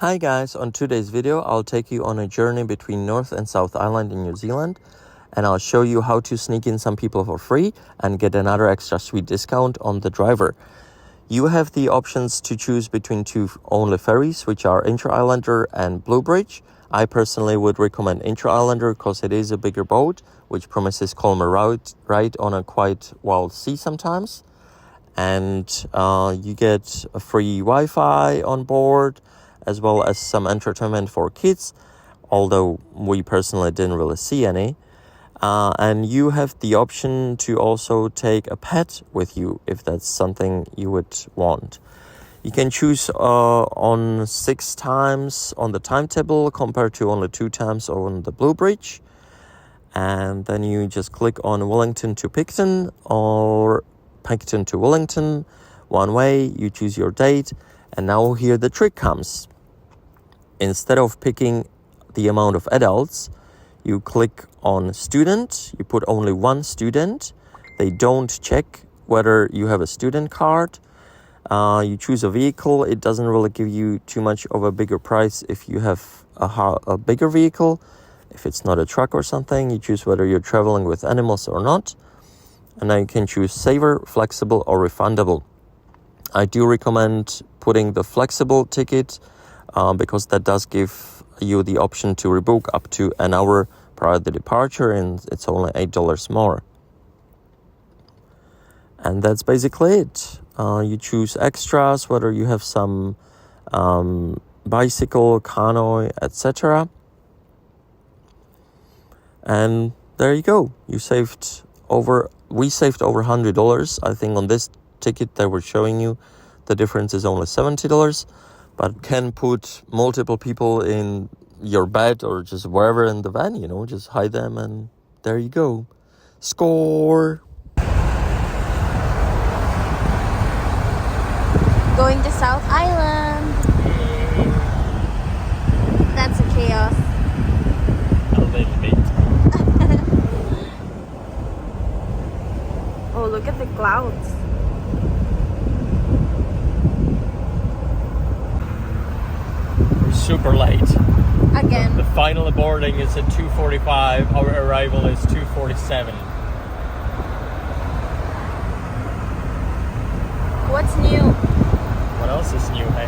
Hi guys, on today's video I'll take you on a journey between North and South Island in New Zealand, and I'll show you how to sneak in some people for free and get another extra sweet discount on the driver. You have the options to choose between two only ferries, which are Inter-Islander and Blue Bridge. I personally would recommend Inter-Islander because it is a bigger boat, which promises calmer ride on a quite wild sea sometimes. And you get a free Wi-Fi on board, as well as some entertainment for kids, although we personally didn't really see any. And you have the option to also take a pet with you if that's something you would want. You can choose on 6 times on the timetable compared to only 2 times on the Blue Bridge. And then you just click on Wellington to Picton or Picton to Wellington. One way, you choose your date. And now here the trick comes. Instead of picking the amount of adults, you click on student. You put only one student. They don't check whether you have a student card. You choose a vehicle. It doesn't really give you too much of a bigger price if you have a bigger vehicle. If it's not a truck or something, you choose whether you're traveling with animals or not. And now you can choose saver, flexible, or refundable. I do recommend putting the flexible ticket because that does give you the option to rebook up to an hour prior to departure, and it's only $8 more. And that's basically it. You choose extras, whether you have some bicycle, canoe, etc. And there you go. We saved over $100. I think on this ticket they were showing you the difference is only $70, but can put multiple people in your bed or just wherever in the van, just hide them, and there you go. Score! Going to South Island. That's a chaos. A little bit. Oh, look at the clouds. We're super late. Again. The final boarding is at 2:45. Our arrival is 2:47. What's new? What else is new, hey?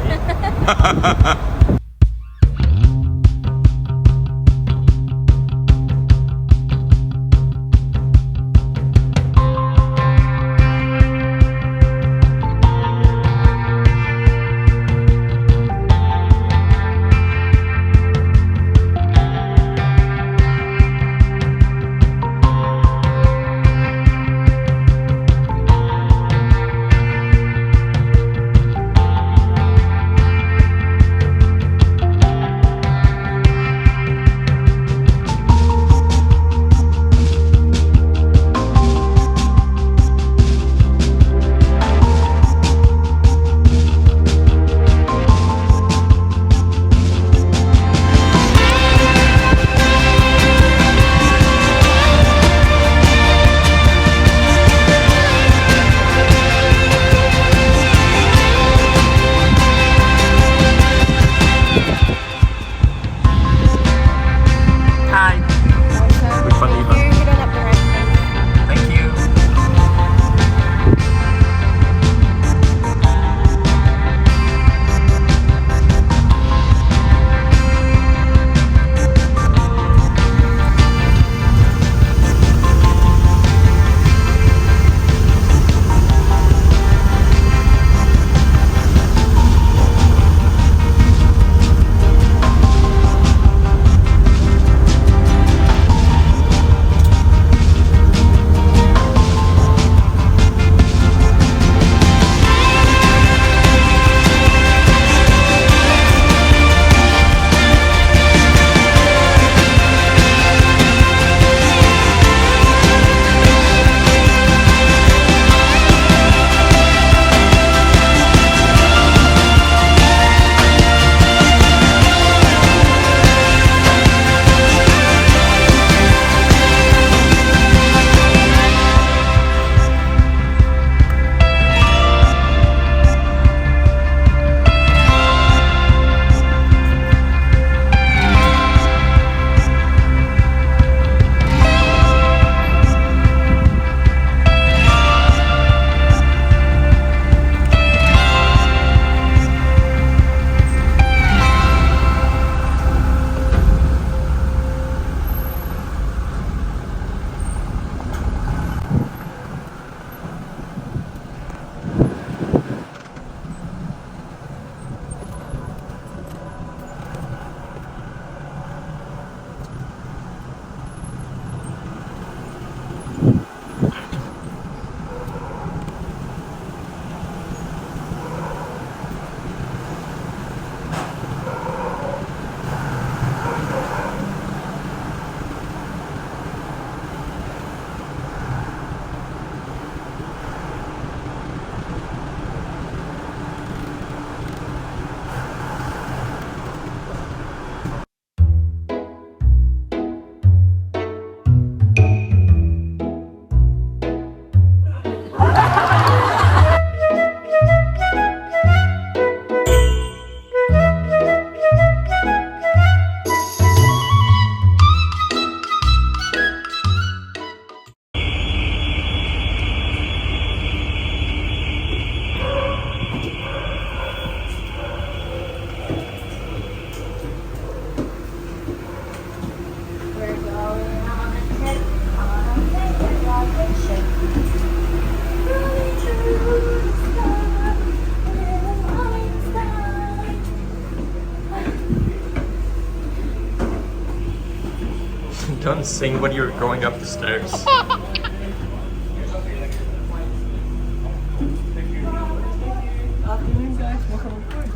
Don't sing when you're going up the stairs.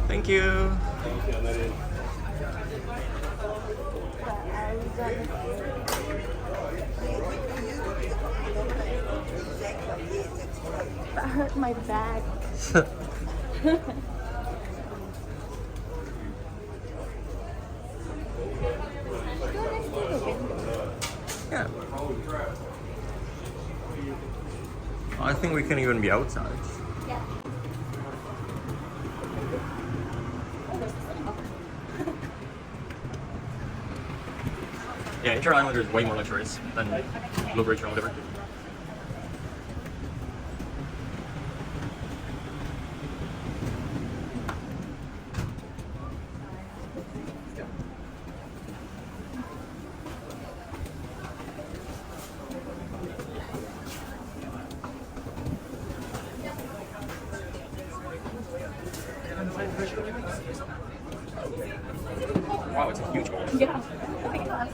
Thank you. That hurt my back. Yeah. I think we can even be outside. Yeah. Yeah, Inter Islander is way more luxurious than Blue Bridge or whatever. Wow, it's a huge bowl. Yeah. I think that's.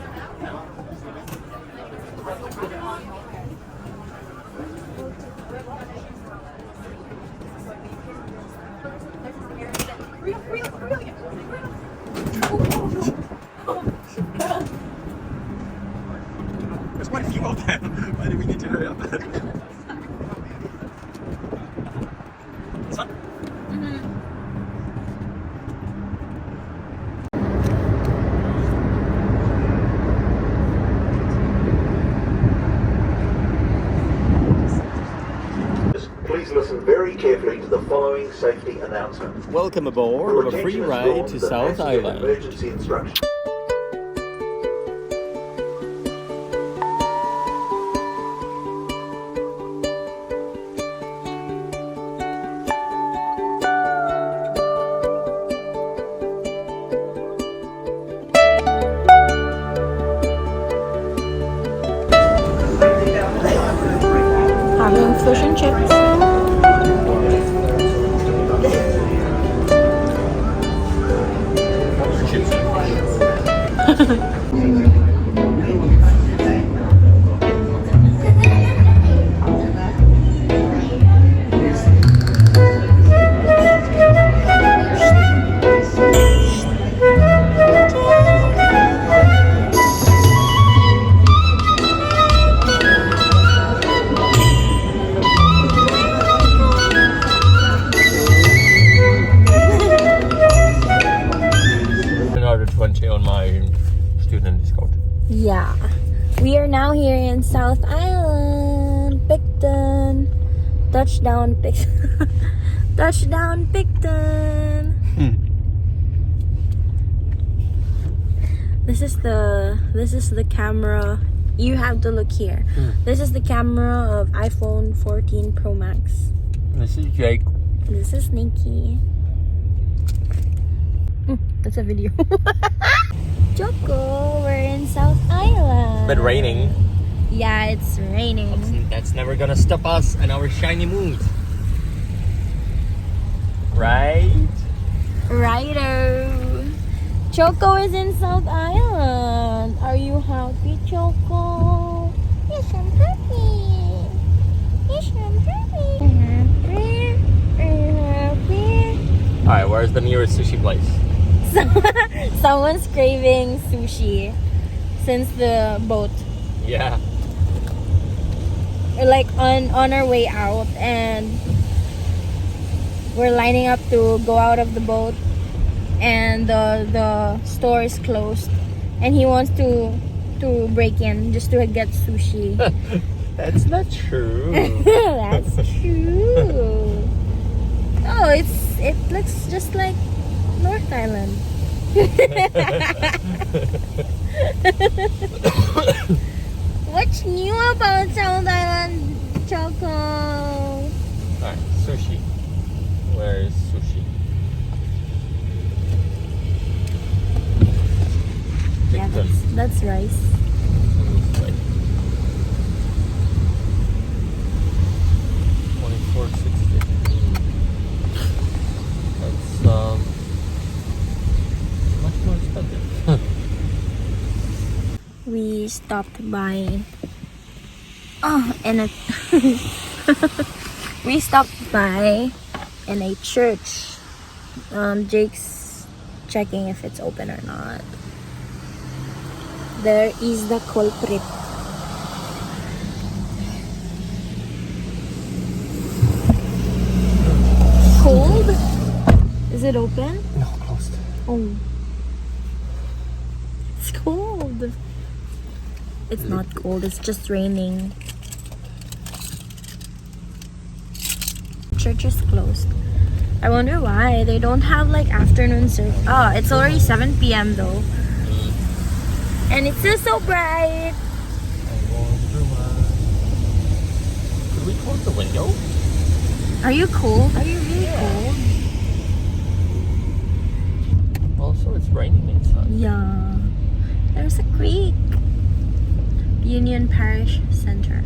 There's quite a few of them. Why do we need to hurry up? It's fun. Please listen very carefully to the following safety announcement. Welcome aboard Your of a free attention is ride drawn to the South passenger Island. Emergency instructions. Having fish and chips. Another 20 on my student discount. Yeah. We are now here in South Island, Picton. Touchdown, Picton. Touchdown, Picton. This is the camera. You have to look here. This is the camera of iPhone 14 Pro Max. This is Jake. This is Nikki. That's a video. Choco, we're in South Island. But raining. Yeah, it's raining. That's never gonna stop us and our shiny mood. Right? Righto. Choco is in South Island. Are you happy, Choco? Yes, I'm happy. Yes, I'm happy. Happy. Happy. Alright, where's the nearest sushi place? Someone's craving sushi since the boat. Yeah. We're like on our way out and we're lining up to go out of the boat and the store is closed and he wants to break in just to get sushi. That's not true. That's true. Oh, it looks just like North Island. What's new about South Island, Choco? Alright, sushi. Where is sushi? Yeah, that's rice. Like 24.60. That's much more expensive. we stopped by we stopped by in a church. Jake's checking if it's open or not. There is the culprit. Cold? Is it open? No, closed. Oh. It's cold. It's not cold, it's just raining. Church is closed. I wonder why. They don't have like afternoon service. Oh, it's already 7 p.m. though. And it's still so bright. Could we close the window? Are you cold? Are you really cold? Also, it's raining inside. Yeah. There's a creek. Union Parish Center.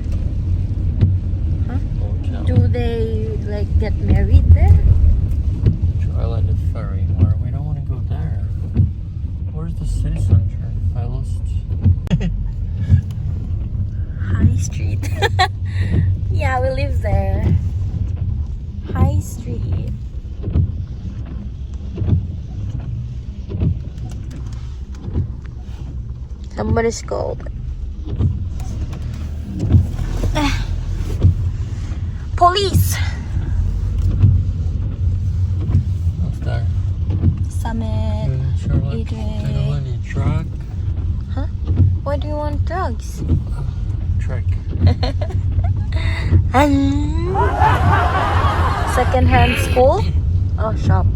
Hotel. Do they like get married there? Island of Ferry. Where we don't want to go there. Where's the city center? I lost. High Street. Yeah, we live there. High Street. Somebody's called. Police! What's there? Summit. Charlotte. Adrian. I don't want any truck. Huh? Why do you want drugs? Trick. Second-hand school? Oh, shop.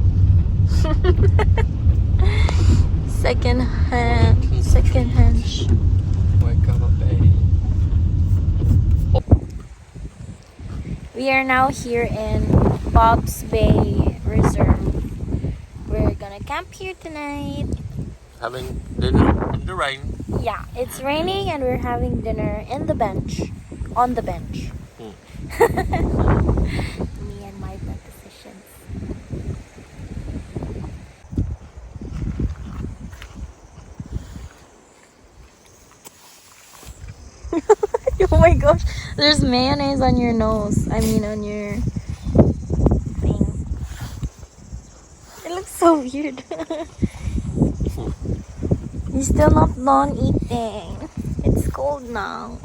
Second-hand. Wake up, baby. We are now here in Bob's Bay Reserve. We're gonna camp here tonight. Having dinner in the rain. Yeah, it's raining and we're having dinner in the bench. On the bench. Me and my positions. Oh my gosh, there's mayonnaise on your nose. I mean on your thing. It looks so weird. You're still not done eating. It's cold now.